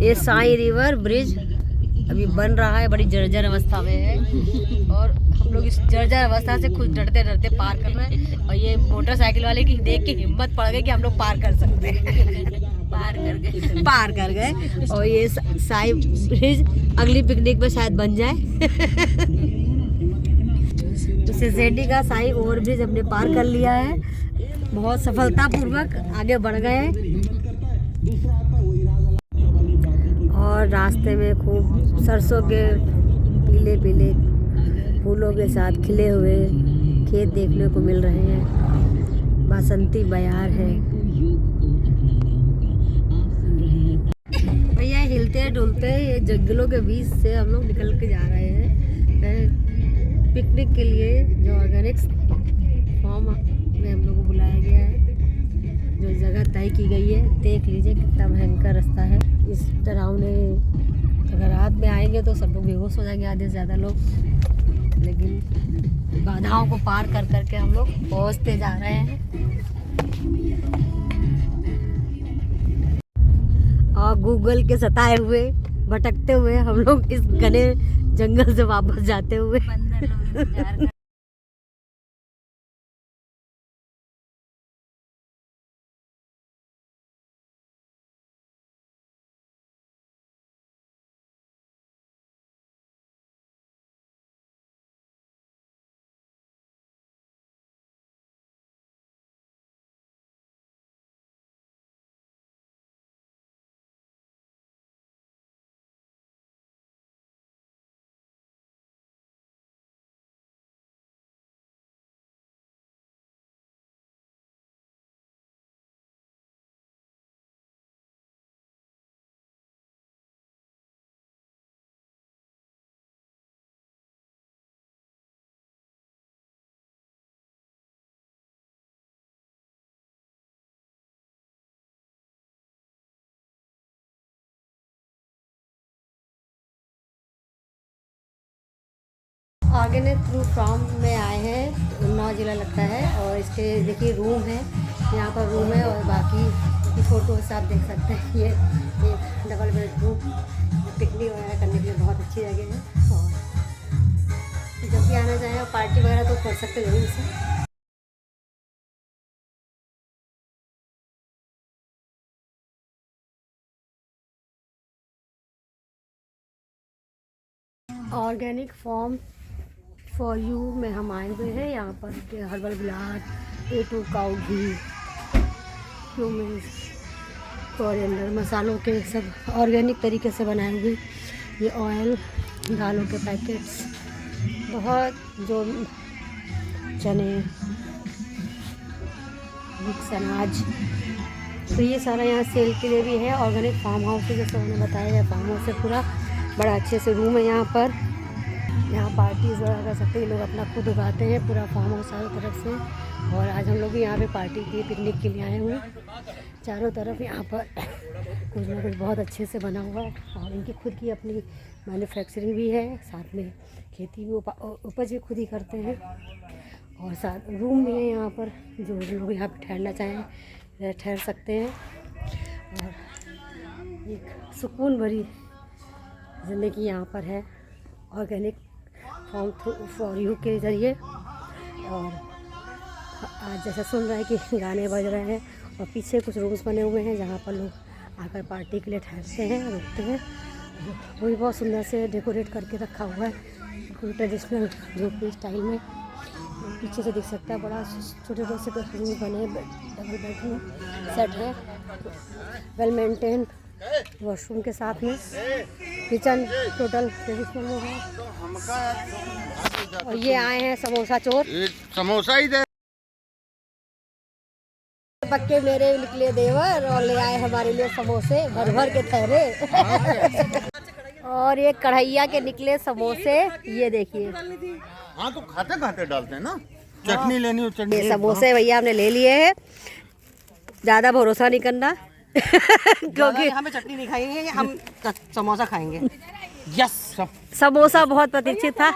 ये Sai river bridge अभी बन रहा है, बड़ी जर्जर अवस्था में है और हम लोग इस जर्जर अवस्था से खुद डरते डरते पार कर रहे हैं। और ये मोटरसाइकिल वाले की देख के हिम्मत पड़ गई कि हम लोग पार कर सकते हैं। पार कर गए। और ये साई ब्रिज अगली पिकनिक में शायद बन जाए। तो सिरजेंडी का साई ओवर ब्रिज हमने पार कर लिया है, बहुत सफलतापूर्वक आगे बढ़ गए। और रास्ते में खूब सरसों के पीले पीले फूलों के साथ खिले हुए खेत देखने को मिल रहे हैं। बसंती बयार है। भैया हिलते डुलते ये जंगलों के बीच से हम लोग निकल के जा रहे हैं पिकनिक के लिए, जो ऑर्गेनिक्स फॉर्म में हम लोग को बुलाया गया है, जो जगह तय की गई है। देख लीजिए कितना भयंकर रास्ता है। इस डरावने अगर रात में आएंगे तो सब लोग बेहोश हो जाएंगे, आधे से ज़्यादा लोग। लेकिन बाधाओं को पार कर करके हम लोग पहुँचते जा रहे हैं। और गूगल के सताए हुए भटकते हुए हम लोग इस घने जंगल से वापस जाते हुए ऑर्गेनिक थ्रू फार्म में आए हैं। उन्नाव जिला लगता है। और इसके देखिए रूम है, यहाँ पर रूम है। और बाकी की फ़ोटो से आप देख सकते हैं। ये एक डबल बेडरूम पिकनिक वगैरह करने के लिए बहुत अच्छी जगह है। और जब भी आना चाहें पार्टी वगैरह तो कर सकते हैं जरूर से। ऑर्गेनिक फॉर्म फॉर यू में हम आए हुए हैं। यहाँ पर हर्बल गुलाब, A2 काऊ घी, क्यूमिन, कोरिएंडर मसालों के सब ऑर्गेनिक तरीके से बनाए हुए ये ऑयल, दालों के पैकेट्स, बहुत जो चने, मिक्स अनाज, तो ये सारा यहाँ सेल के लिए भी है। ऑर्गेनिक फार्म हाउस है, जैसे मैंने बताया है। फार्म हाउस है पूरा, बड़ा अच्छे से रूम है यहाँ पर। यहाँ पार्टीज़ वगैरह कर सकते हैं। लोग अपना खुद उगाते हैं पूरा फार्म हाउस चारों तरफ से। और आज हम लोग भी यहाँ पे पार्टी के पिकनिक के लिए आए हुए हैं। चारों तरफ यहाँ पर कुछ ना कुछ बहुत अच्छे से बना हुआ है। और इनकी खुद की अपनी मैन्युफैक्चरिंग भी है, साथ में खेती भी उपज भी खुद ही करते हैं। और साथ रूम भी है यहाँ पर, जो लोग यहाँ पर ठहरना चाहें ठहर सकते हैं। और एक सुकून भरी ज़िंदगी यहाँ पर है ऑर्गेनिक फॉर्म फॉर यू के ज़रिए। और आज जैसा सुन रहे हैं कि गाने बज रहे हैं और पीछे कुछ रूम्स बने हुए हैं जहाँ पर लोग आकर पार्टी के लिए ठहरते हैं, रुकते हैं। वो भी बहुत सुंदर से डेकोरेट करके रखा हुआ है, बिल्कुल ट्रेडिशनल झोपड़ी स्टाइल में। पीछे से दिख सकता है बड़ा छोटे छोटे से रूम बने, डबल बेडरूम सेट है, वेल मेंटेन वॉशरूम के साथ में। किचन टोटल ट्रेडिशनल में है। और ये आए हैं समोसा चोर, समोसा ही दे पक्के मेरे निकले देवर और ले आए हमारे लिए समोसे भर भर के ठहरे। और ये कढ़ैया के निकले समोसे, ये देखिए। हाँ तो खाते खाते डालते हैं ना, चटनी लेनी हो चटनी। ये समोसे भैया हमने ले लिए हैं, ज़्यादा भरोसा नहीं करना क्योंकि हमें चटनी नहीं खाएंगे, हम समोसा खाएंगे। यस, समोसा बहुत प्रतीक्षित था।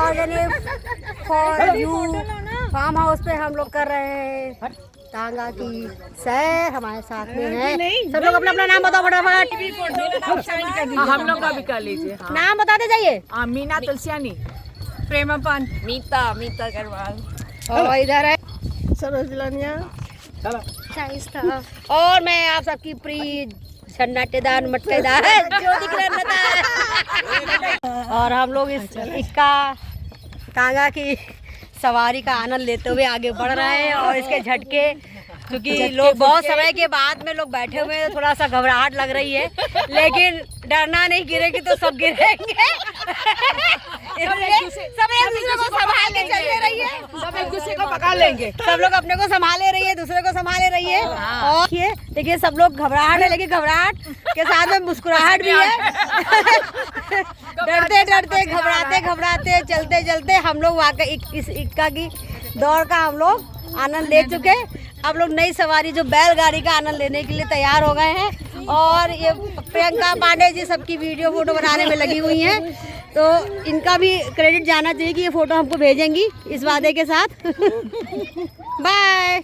Organic for you farm house पे हम लोग कर रहे हैं टांगा की सैर। हमारे साथ में है सब लोग। अपना अपना नाम बताओ फटाफट। हम लोग का भी कर लीजिए। हाँ। नाम बताते जाइए। मीना तुलसियानी, प्रेमापन, मीता गढ़वाल, और इधर है सरोज लानिया, शाइस्ता, और मैं आप सबकी प्रिय सन्नाटेदार मटकेदार जो दिख रहा है। और हम लोग इसका टांगा की सवारी का आनंद लेते हुए आगे बढ़ रहे हैं। और इसके झटके, क्योंकि लोग बहुत समय के बाद में लोग बैठे हुए हैं, थोड़ा सा घबराहट लग रही है, लेकिन डरना नहीं, गिरेगी तो सब गिरेंगे। सब एक दूसरे को संभाल के चलते रहिए, सब एक दूसरे को पकड़ लेंगे। सब लोग अपने को संभाले रहिए, दूसरे को संभाले रहिए। और देखिए सब लोग घबराहट है, लेकिन घबराहट के साथ में मुस्कुराहट भी है। डरते डरते घबराते घबराते चलते चलते हम लोग वाकई इस इक्का की दौड़ का हम लोग आनंद ले चुके। अब लोग नई सवारी जो बैलगाड़ी का आनंद लेने के लिए तैयार हो गए हैं। और ये प्रियंका पांडे जी सबकी वीडियो फोटो बनाने में लगी हुई हैं, तो इनका भी क्रेडिट जाना चाहिए कि ये फोटो हमको भेजेंगी इस वादे के साथ। बाय।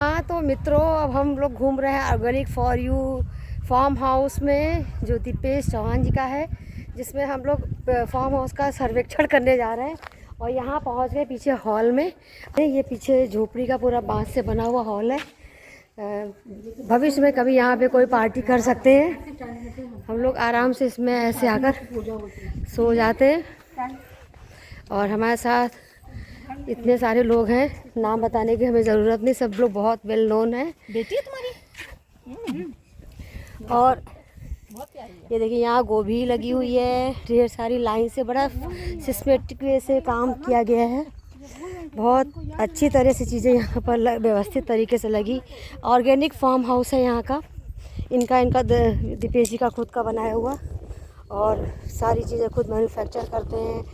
हाँ तो मित्रों, अब हम लोग घूम रहे हैं organic for you farm house में, जो दीपेश चौहान जी का है, जिसमें हम लोग फार्म हाउस का सर्वेक्षण करने जा रहे हैं। और यहाँ पहुँच गए पीछे हॉल में। ये पीछे झोपड़ी का पूरा बांस से बना हुआ हॉल है। भविष्य में कभी यहाँ पे कोई पार्टी कर सकते हैं। हम लोग आराम से इसमें ऐसे आकर सो जाते हैं। और हमारे साथ इतने सारे लोग हैं, नाम बताने की हमें ज़रूरत नहीं, सब लोग बहुत वेल नोन है। बेटी है तुम्हारी? और ये देखिए यहाँ गोभी लगी हुई है ढेर सारी लाइन से, बड़ा सिस्टमेटिक वे से काम किया गया है। बहुत अच्छी तरह से चीज़ें यहाँ पर व्यवस्थित तरीके से लगी। ऑर्गेनिक फार्म हाउस है यहाँ का, इनका दीपेश जी का खुद का बनाया हुआ। और सारी चीज़ें खुद मैन्युफैक्चर करते हैं,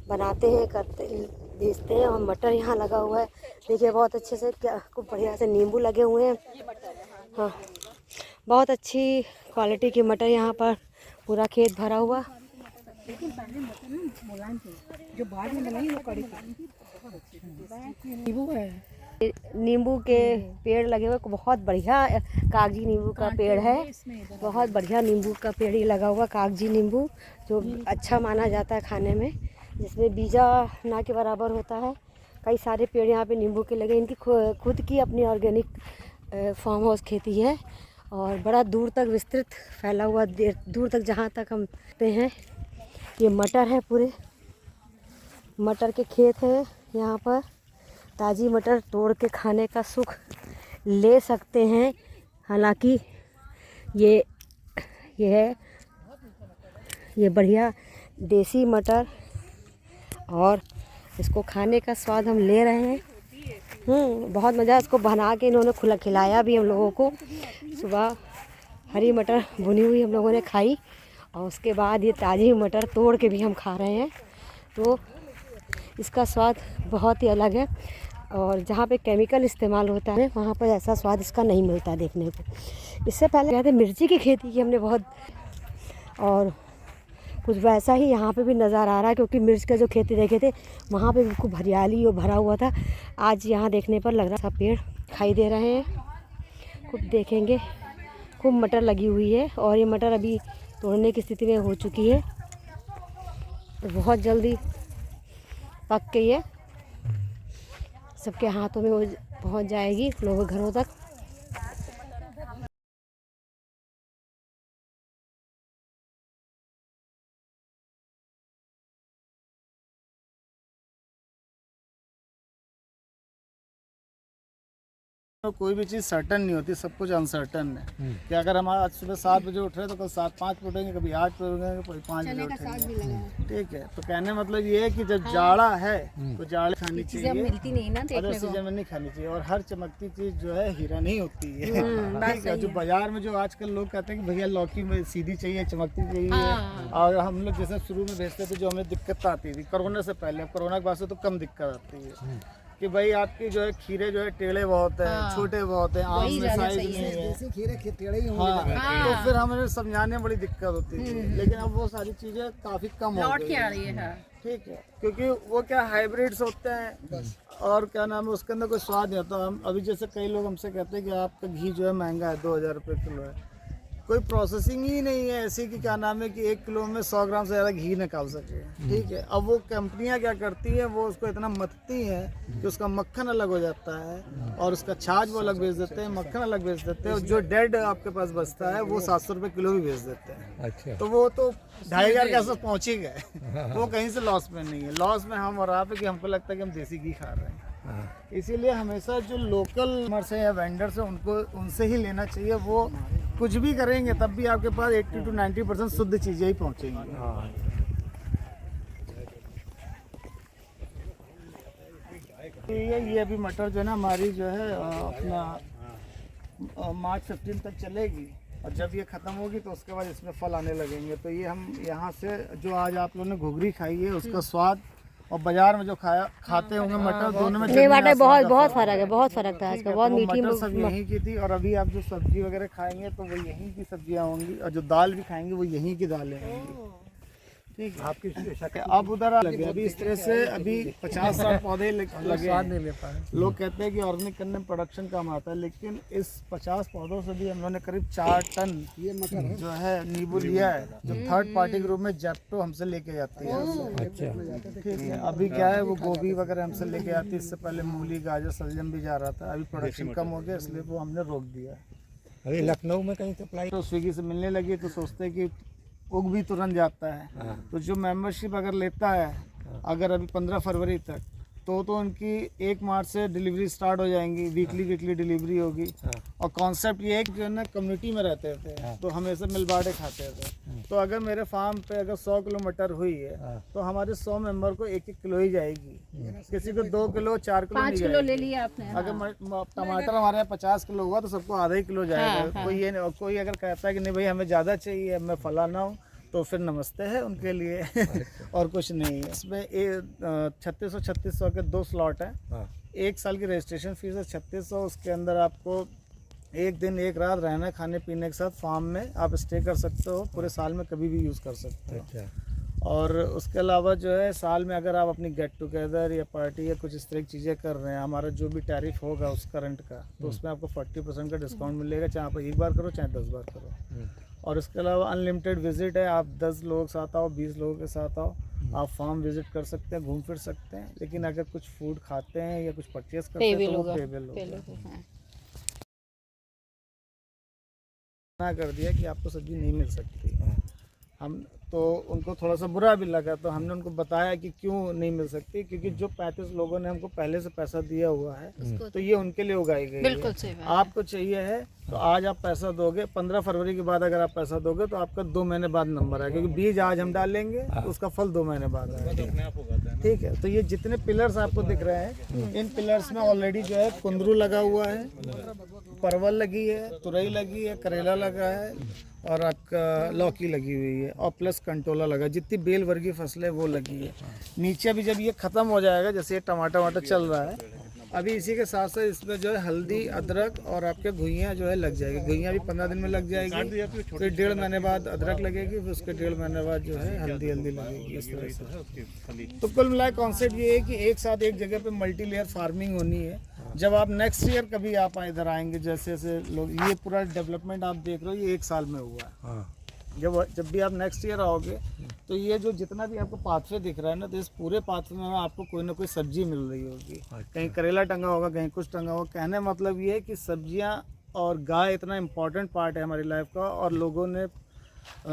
बनाते हैं, करते बेचते हैं। और मटर यहाँ लगा हुआ है, देखिए बहुत अच्छे से, क्या खूब बढ़िया से नींबू लगे हुए हैं। हाँ, बहुत अच्छी क्वालिटी की मटर यहाँ पर, पूरा खेत भरा हुआ। जो बाद में बनाई वो कड़ी नींबू है, नींबू के पेड़ लगे हुए, बहुत बढ़िया कागजी नींबू का पेड़ है। बहुत बढ़िया नींबू का पेड़ ही लगा हुआ, कागजी नींबू, जो अच्छा माना जाता है खाने में, जिसमें बीजा ना के बराबर होता है। कई सारे पेड़ यहाँ पे नींबू के लगे। इनकी खुद की अपनी ऑर्गेनिक फार्म हाउस खेती है, और बड़ा दूर तक विस्तृत फैला हुआ, दूर तक जहाँ तक हम देखते हैं। ये मटर है, पूरे मटर के खेत हैं यहाँ पर। ताज़ी मटर तोड़ के खाने का सुख ले सकते हैं। हालांकि ये है ये बढ़िया देसी मटर, और इसको खाने का स्वाद हम ले रहे हैं। बहुत मज़ा, इसको बना के इन्होंने खिलाया भी हम लोगों को। सुबह हरी मटर भुनी हुई हम लोगों ने खाई, और उसके बाद ये ताज़ी मटर तोड़ के भी हम खा रहे हैं। तो इसका स्वाद बहुत ही अलग है, और जहाँ पे केमिकल इस्तेमाल होता है वहाँ पर ऐसा स्वाद इसका नहीं मिलता देखने को। इससे पहले कहते मिर्ची की खेती की हमने बहुत, और कुछ वैसा ही यहाँ पे भी नज़र आ रहा है, क्योंकि मिर्च का जो खेती देखे थे वहाँ पे भी खूब हरियाली और भरा हुआ था। आज यहाँ देखने पर लग रहा था पेड़ दिखाई दे रहे हैं, खूब देखेंगे। खूब मटर लगी हुई है और ये मटर अभी तोड़ने की स्थिति में हो चुकी है, तो बहुत जल्दी पक के ये सबके हाथों में पहुँच जाएगी, लोगों के घरों तक। तो कोई भी चीज़ सर्टन नहीं होती, सब कुछ अनसर्टन है कि अगर हम आज सुबह 7 बजे उठ रहे हैं तो कल 7:05 पे उठेंगे, कभी 8 पे उठेंगे, कभी 5 बजे उठेंगे। ठीक है, तो कहने मतलब ये है कि जब जाड़ा है तो जाड़े खानी चाहिए, मिलती नहीं ना अदर सीजन में नहीं खानी चाहिए। और हर चमकती चीज़ जो है हीरा नहीं होती है। ठीक है, जो बाजार में जो आजकल लोग कहते हैं कि भैया लौकी में सीधी चाहिए, चमकती चाहिए, और हम लोग जैसे शुरू में भेजते थे जो हमें दिक्कत आती थी कोरोना से पहले, अब कोरोना के बाद से तो कम दिक्कत आती है कि भाई आपकी जो है खीरे जो है टेढ़े बहुत है, छोटे बहुत है, आम में साइज नहीं है, खीरे टेढ़े ही होंगे। तो फिर हमें समझाने में बड़ी दिक्कत होती है, लेकिन अब वो सारी चीजें काफी कम हो गई है। ठीक है, क्योंकि वो क्या हाइब्रिड्स होते हैं और क्या नाम है उसके अंदर कोई स्वाद नहीं होता। हम अभी जैसे कई लोग हमसे कहते हैं कि आपका घी जो है महंगा है, 2000 रुपये किलो है, कोई प्रोसेसिंग ही नहीं है ऐसी कि क्या नाम है कि 1 किलो में 100 ग्राम से ज़्यादा घी निकाल सके। ठीक है, अब वो कंपनियां क्या करती हैं, वो उसको इतना मथती हैं कि उसका मक्खन अलग हो जाता है और उसका छाछ वो अलग बेच देते हैं, मक्खन अलग बेच देते हैं, और जो डेड आपके पास बचता है वो 700 रुपये किलो भी बेच देते हैं। अच्छा, तो वो तो 2500 के आसपास पहुँच ही गए। वो कहीं से लॉस में नहीं है। लॉस में हम और आप है कि हमको लगता है कि हम देसी घी खा रहे हैं। इसीलिए हमेशा जो लोकल कस्टमर्स हैं या वेंडर्स हैं उनको उनसे ही लेना चाहिए। वो कुछ भी करेंगे तब भी आपके पास 80 to 90% शुद्ध चीज़ें ही पहुँचेंगी। ये अभी मटर जो है ना हमारी जो है अपना मार्च 15 तक चलेगी, और जब ये ख़त्म होगी तो उसके बाद इसमें फल आने लगेंगे। तो ये हम यहाँ से जो आज आप लोगों ने घुघरी खाई है उसका स्वाद और बाजार में जो खाते होंगे मटर, दोनों में नहीं बाटे बहुत फ़र्क है, बहुत फ़र्क था इसका, बहुत मीठी। मटर सब यहीं की थी, और अभी आप जो सब्जी वगैरह खाएंगे तो वो यहीं की सब्जियां होंगी, और जो दाल भी खाएंगे वो यहीं की दालें होंगी। ठीक है, आपकी अब उधर लगे अभी इस तरह से अभी 50-60 पौधे लगे हैं। लोग कहते हैं कि ऑर्गेनिक करने में प्रोडक्शन कम आता है, लेकिन इस 50 पौधों से भी हम लोगों ने करीब 4 टन ये मटर जो है नींबू लिया है, जो थर्ड पार्टी के रूप में जेप्टो हमसे लेके जाती है। ठीक है, अभी क्या है वो गोभी वगैरह हमसे लेके आती है, इससे पहले मूली, गाजर, सलजम भी जा रहा था। अभी प्रोडक्शन कम हो गया इसलिए वो हमने रोक दिया। अभी लखनऊ में कहीं सप्लाई तो स्विगी से मिलने लगी तो सोचते हैं कि उग भी तुरंत जाता है। तो जो मेंबरशिप अगर लेता है अगर अभी 15 फरवरी तक, तो उनकी 1 मार्च से डिलीवरी स्टार्ट हो जाएंगी, वीकली डिलीवरी होगी। और कॉन्सेप्ट ये है कि जो है ना कम्युनिटी में रहते थे तो हमेशा मिल बांटे खाते थे। तो अगर मेरे फार्म पे अगर 100 किलो मटर हुई है तो हमारे 100 मेंबर को 1-1 किलो ही जाएगी, किसी को 2 किलो 4 किलो 5 किलो ले लिया आपने। अगर टमाटर हमारे यहाँ 50 किलो हुआ तो सबको आधा ही किलो जाएगा। कोई ये नहीं, कोई अगर कहता है कि नहीं भाई हमें ज़्यादा चाहिए, मैं फलाना हूँ, तो फिर नमस्ते है उनके लिए। और कुछ नहीं है इसमें। 3600 के 2 स्लॉट हैं। 1 साल की रजिस्ट्रेशन फीस है 3600। उसके अंदर आपको 1 दिन 1 रात रहना, खाने पीने के साथ फार्म में आप स्टे कर सकते हो, पूरे साल में कभी भी यूज़ कर सकते हो। और उसके अलावा जो है साल में अगर आप अपनी गेट टुगेदर या पार्टी या कुछ इस तरह की चीज़ें कर रहे हैं, हमारा जो भी टैरिफ होगा उस करंट का, तो उसमें आपको 40% का डिस्काउंट मिलेगा, चाहे आप 1 बार करो चाहे 10 बार करो। और इसके अलावा अनलिमिटेड विजिट है, आप 10 लोगों के साथ आओ, 20 लोगों के साथ आओ, आप फार्म विजिट कर सकते हैं, घूम फिर सकते हैं। लेकिन अगर कुछ फूड खाते हैं या कुछ परचेज करते हैं तो वो पेबल होगा। मना कर दिया कि आपको सब्जी नहीं मिल सकती। हम तो उनको थोड़ा सा बुरा भी लगा, तो हमने उनको बताया कि क्यों नहीं मिल सकती, क्योंकि जो 35 लोगों ने हमको पहले से पैसा दिया हुआ है तो ये उनके लिए उगाई गई है। आपको चाहिए है तो आज आप पैसा दोगे, 15 फरवरी के बाद अगर आप पैसा दोगे तो आपका 2 महीने बाद नंबर आएगा, क्योंकि बीज आज हम डालेंगे तो उसका फल 2 महीने बाद आएगा। ठीक है, तो ये जितने पिलर्स आपको दिख रहे हैं, इन पिलर्स में ऑलरेडी जो है कुंदरू लगा हुआ है, परवल लगी है, तुरई लगी है, करेला लगा है, और आपका लौकी लगी हुई है, और प्लस कंटोला लगा, जितनी बेल वर्गीय फसलें वो लगी है। नीचे भी जब ये ख़त्म हो जाएगा, जैसे ये टमाटर वमाटर चल रहा है, अभी इसी के साथ साथ इसमें जो है हल्दी, अदरक और आपके घुइयाँ जो है लग जाएगी। घुइयाँ भी 15 दिन में लग जाएगी, फिर 1.5 महीने बाद अदरक लगेगी, फिर उसके 1.5 महीने बाद जो है हल्दी लगेगी। इस तरह से तो कुल मिलाए कॉन्सेप्ट ये है कि एक साथ एक जगह पे मल्टी लेयर फार्मिंग होनी है। जब आप नेक्स्ट ईयर कभी आप इधर आएंगे, जैसे जैसे लोग ये पूरा डेवलपमेंट आप देख रहे हो, ये 1 साल में हुआ है। जब भी आप नेक्स्ट ईयर आओगे तो ये जो जितना भी आपको पाथवे दिख रहा है ना, तो इस पूरे पाथवे में आपको कोई ना कोई सब्जी मिल रही होगी। कहीं करेला टंगा होगा, कहीं कुछ टंगा होगा। कहने मतलब ये है कि सब्जियां और गाय इतना इम्पोर्टेंट पार्ट है हमारी लाइफ का, और लोगों ने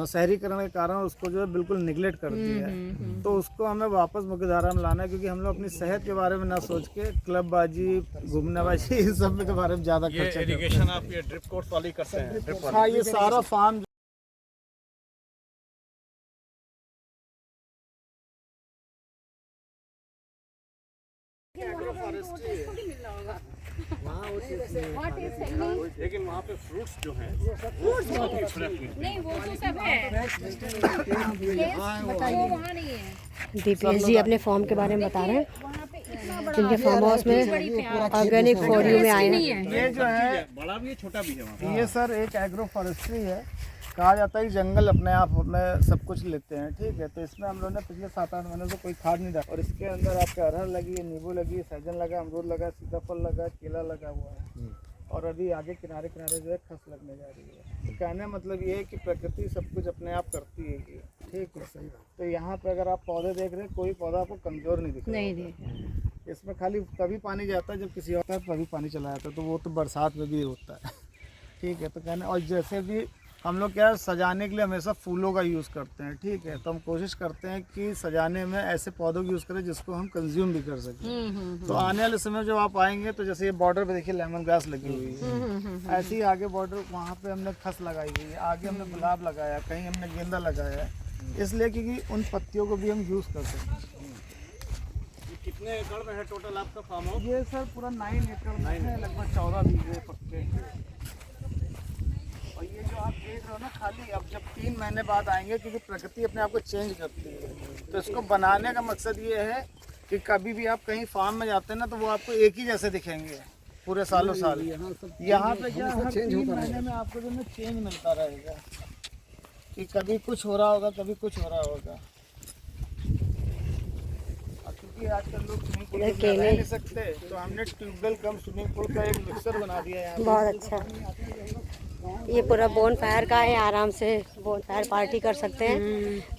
शहरीकरण के कारण उसको जो है बिल्कुल निगलेक्ट कर दिया है। तो उसको हमें वापस मुख्यधारा में लाना है, क्योंकि हम लोग अपनी सेहत के बारे में ना सोच के क्लबबाजी, घूमनेबाजी, इस सब के बारे में ज़्यादा खर्चा करते हैं। आप ये ड्रिप कोर्स वाली करते हैं? हाँ, ये सारा फार्म लेकिन वहाँ पे फ्रूट्स जो हैं नहीं वो तो सब है, वो वहाँ नहीं है। दीपेश जी अपने फॉर्म के बारे में बता रहे हैं, वहाँ पे इतना बड़ा जिनके फार्म हाउस में ऑर्गेनिक फॉर यू में आए हैं। ये जो है बड़ा भी है, छोटा भी है वहाँ। ये सर एक एग्रो फॉरेस्ट्री है। कहा जाता है कि जंगल अपने आप में सब कुछ लेते हैं, ठीक है। तो इसमें हम लोगों ने पिछले 7-8 महीनों से कोई खाद नहीं डाला, और इसके अंदर आपके अरहर लगी है, नींबू लगी है, सहजन लगा, अमरूद लगा, सीताफल लगा, केला लगा हुआ है, और अभी आगे किनारे किनारे जो है खस लगने जा रही है। तो कहने मतलब ये है कि प्रकृति सब कुछ अपने आप करती है, ठीक है। सही बात। तो यहाँ पे अगर आप पौधे देख रहे हैं, कोई पौधा आपको कमज़ोर नहीं दिखता। नहीं, इसमें खाली तभी पानी जाता है जब किसी होता है तभी पानी चला जाता है, तो वो तो बरसात में भी होता है, ठीक है। तो कहने, और जैसे भी हम लोग क्या सजाने के लिए हमेशा फूलों का यूज़ करते हैं, ठीक है। तो हम कोशिश करते हैं कि सजाने में ऐसे पौधों का यूज़ करें जिसको हम कंज्यूम भी कर सकें। तो आने वाले समय जब आप आएंगे तो जैसे ये बॉर्डर पे देखिए लेमन ग्रास लगी हुई है, ऐसे ही आगे बॉर्डर वहाँ पे हमने खस लगाई हुई है, आगे हमने गुलाब लगाया, कहीं हमने गेंदा लगाया है, इसलिए क्योंकि उन पत्तियों को भी हम यूज़ कर सकते हैं। कितने एकड़ में है टोटल आपका फार्म हाउस? ये सर पूरा 9 एकड़ में है, लगभग 14 बीघे पक्के। और ये जो आप देख रहे हो ना खाली, अब जब 3 महीने बाद आएंगे, क्योंकि प्रकृति अपने आप को चेंज करती है, तो इसको बनाने का मकसद ये है कि कभी भी आप कहीं फार्म में जाते हैं ना, तो वो आपको एक ही जैसे दिखेंगे पूरे सालों साल। यहाँ पे क्या हर 3 महीने में आपको जो है चेंज मिलता रहेगा, कि कभी कुछ हो रहा होगा, कभी कुछ हो रहा होगा। क्योंकि आजकल लोग स्विमिंग पूल में रह नहीं सकते, तो हमने ट्यूबवेल कम स्विमिंग पूल का एक मिक्सर बना दिया है। बहुत अच्छा। ये पूरा बोन फायर का है, आराम से बोन फायर पार्टी कर सकते हैं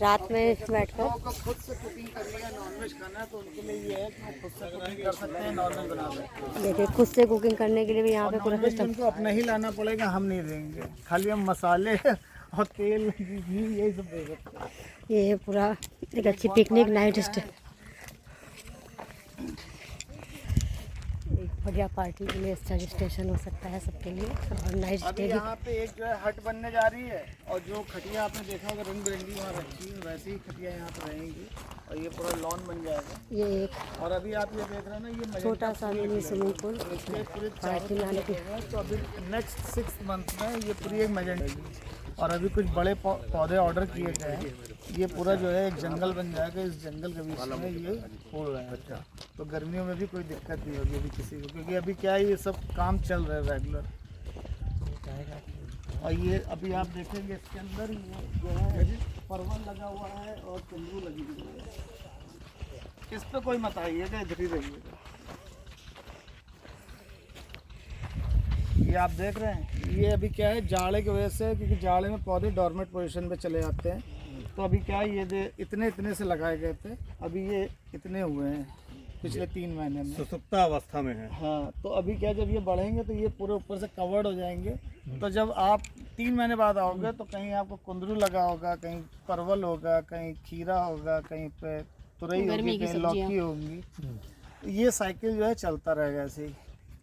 रात में बैठकर। को खुद से कुकिंग करनी है, नॉनवेज खाना है, तो उनके लिए ये है कि वो खुद से कुकिंग कर सकते हैं, नॉनवेज बना सकते हैं। देखिए खुद से कुकिंग करने के लिए भी यहाँ पे पूरा नॉनवेज सिस्टम। उनको अपना ही लाना पड़ेगा, हम नहीं देंगे, खाली हम मसाले और तेल, घी, यही सब दे सकते हैं। ये पूरा एक अच्छी पिकनिक नाइट स्टे, एक बढ़िया पार्टी के लिए अच्छा स्टेशन हो सकता है सबके लिए। और नाइट अभी स्टे भी यहाँ पे एक जो है हट बनने जा रही है, और जो खटिया आपने देखा होगा रंग बिरंगी वहाँ रखी है, वैसे ही खटिया यहाँ पे रहेंगी, और ये पूरा लॉन बन जाएगा। ये एक और अभी आप ये देख रहे हैं ना, ये छोटा सा मिनी स्विमिंग पूल इसके पूरे पार्टी में आने के। तो अभी नेक्स्ट 6 मंथ में ये पूरी एक मैजेंटा, और अभी कुछ बड़े पौधे ऑर्डर किए गए हैं। ये पूरा जो है एक जंगल बन जाएगा, इस जंगल के बीच में ये फूल रहा है। अच्छा, तो गर्मियों में भी कोई दिक्कत नहीं होगी अभी किसी को, क्योंकि अभी क्या है, ये सब काम चल रहा है रेगुलर। और ये अभी आप देखेंगे इसके अंदर ये जो है परवल लगा हुआ है और कुंदरू लगी हुई है। इस पर कोई मत आइएगा, इधर ही रहिएगा। ये आप देख रहे हैं, ये अभी क्या है, जाड़े की वजह से, क्योंकि जाड़े में पौधे डॉर्मेंट पोजीशन पे चले जाते हैं, तो अभी क्या है, ये इतने से लगाए गए थे, अभी ये इतने हुए हैं पिछले 3 महीने में, सुसुप्ता अवस्था में है। हाँ, तो अभी क्या, जब ये बढ़ेंगे तो ये पूरे ऊपर से कवर्ड हो जाएंगे। तो जब आप 3 महीने बाद आओगे तो कहीं आपको कुंदरू लगा होगा, कहीं परवल होगा, कहीं खीरा होगा, कहीं पे तुरई होगी, कहीं लौकी होगी। ये साइकिल जो है चलता रहेगा ऐसे ही,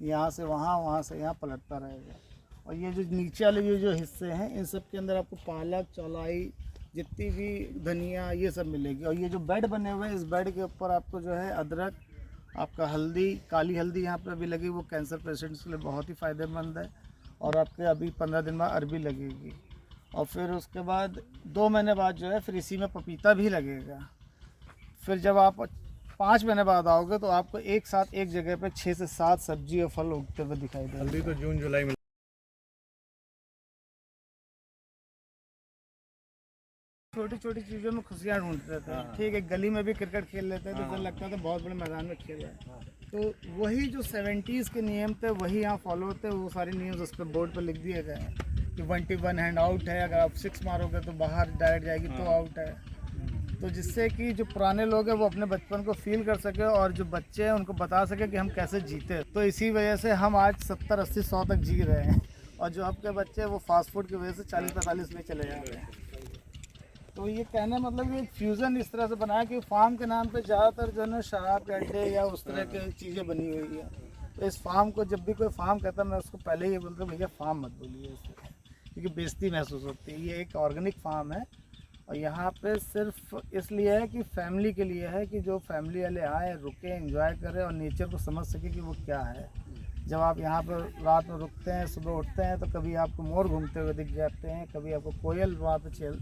यहाँ से वहाँ, वहाँ से यहाँ पलटता रहेगा। और ये जो नीचे वाले ये जो हिस्से हैं, इन सब के अंदर आपको पालक, चौलाई, जितनी भी धनिया, ये सब मिलेगी। और ये जो बेड बने हुए हैं, इस बेड के ऊपर आपको जो है अदरक, आपका हल्दी, काली हल्दी यहाँ पे अभी लगी, वो कैंसर पेशेंट्स के लिए बहुत ही फ़ायदेमंद है। और आपके अभी 15 दिन बाद अरबी लगेगी, और फिर उसके बाद 2 महीने बाद जो है फिर इसी में पपीता भी लगेगा। फिर जब आप 5 महीने बाद आओगे तो आपको एक साथ एक जगह पे 6 से 7 सब्जी और फल उगते हुए दिखाई देंगे। अभी तो जून जुलाई में छोटी छोटी चीज़ों में खुशियाँ ढूंढते रहते हैं। ठीक है, गली में भी क्रिकेट खेल लेते हैं तो फिर लगता था बहुत बड़े मैदान में खेल रहे हैं। तो वही जो 70s के नियम थे वही यहाँ फॉलो होते हैं। वो सारे नियम उस पर बोर्ड पर लिख दिए गए हैं कि 1 हैंड आउट है, अगर आप 6 मारोगे तो बाहर डायरेक्ट जाएगी तो आउट है। तो जिससे कि जो पुराने लोग हैं वो अपने बचपन को फील कर सके और जो बच्चे हैं उनको बता सके कि हम कैसे जीते। तो इसी वजह से हम आज 70, 80, 100 तक जी रहे हैं। और जो अब के बच्चे हैं वो फास्ट फूड की वजह से 40-45 में चले जा रहे हैं। तो ये कहने मतलब ये फ्यूज़न इस तरह से बना है कि फार्म के नाम पे ज़्यादातर जो है ना शराब के अड्डे या उस तरह की चीज़ें बनी हुई है। तो इस फार्म को जब भी कोई फार्म कहता है मैं उसको पहले ही बोलता हूँ भैया फार्म मत बोलिए इसे, क्योंकि बेइज्जती महसूस होती है। ये एक ऑर्गेनिक फार्म है और यहाँ पे सिर्फ इसलिए है कि फैमिली के लिए है कि जो फैमिली वाले आए, रुके, एंजॉय करें और नेचर को समझ सके कि वो क्या है। जब आप यहाँ पर रात में रुकते हैं, सुबह उठते हैं तो कभी आपको मोर घूमते हुए दिख जाते हैं, कभी आपको कोयल वहाँ पर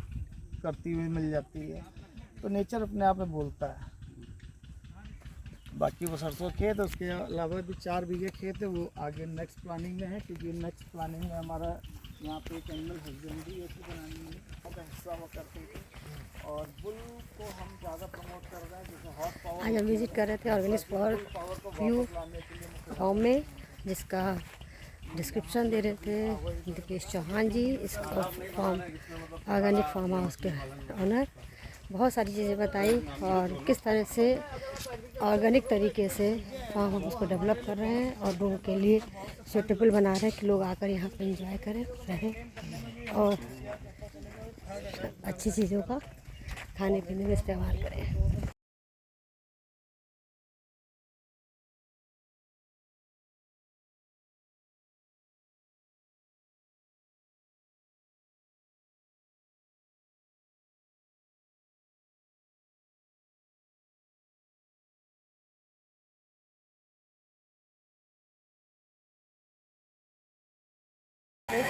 करती हुई मिल जाती है। तो नेचर अपने आप में बोलता है। बाकी वो सरसों खेत है, उसके अलावा भी 4 बीघे खेत है, वो आगे नेक्स्ट प्लानिंग में है। क्योंकि नेक्स्ट प्लानिंग में हमारा यहाँ पे एक एनिमल हस्बेंड्री ऐसी बनानी का हिस्सा वो करते थे। और बुल को हम ज़्यादा प्रमोट कर रहे हैं, जैसे हॉर्स पावर। आज हम विजिट कर रहे थे ऑर्गेनिक व्यू फॉर्म में, जिसका डिस्क्रिप्शन दे रहे थे दिपेश चौहान जी, इस फॉर्म ऑर्गेनिक फार्म हाउस के ऑनर। बहुत सारी चीज़ें बताई और किस तरह से ऑर्गेनिक तरीके से फार्म हाउस को डेवलप कर रहे हैं और लोगों के लिए सूटेबल बना रहे हैं कि लोग आकर यहाँ पर एंजॉय करें, रहें और अच्छी चीज़ों का खाने पीने में इस्तेमाल करें। ये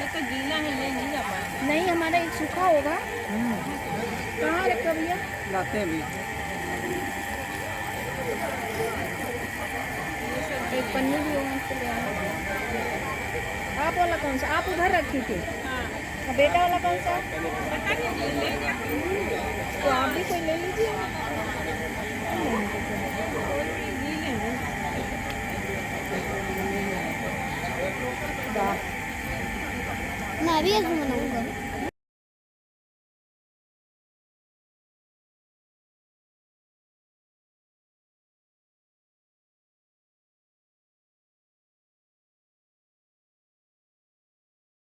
तो गीला है, ये नहीं जा पाएगा। नहीं, हमारा एक सूखा होगा। कहाँ रखा भैया? लाते हैं भी। एक पन्नी भी होगा इसके लिए। आप वाला कौन सा? आप उधर रखी थी। और बेटा वाला कौन सा? तो आप भी कोई ले लीजिए। मैं भी ऐसे बनाऊंगा।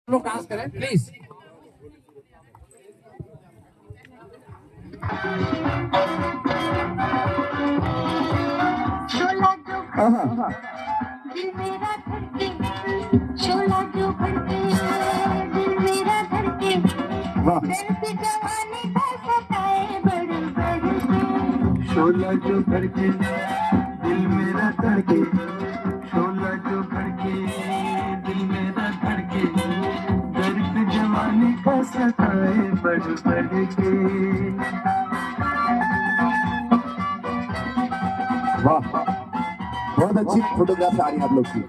लोग डांस करें प्लीज। शोला जो दिल मेरा धड़के, शोला जो भड़के, दिल मेरा धड़के, दर्द जवानी का सताए बढ़ बढ़ के। शोला जो भड़के दिल मेरा धड़के, शोला जो भड़के दिल मेरा धड़के, दर्द जवानी का सताए बढ़ बढ़ के। वाह, बहुत अच्छी फोटोग्राफ आ रही है आप लोग की।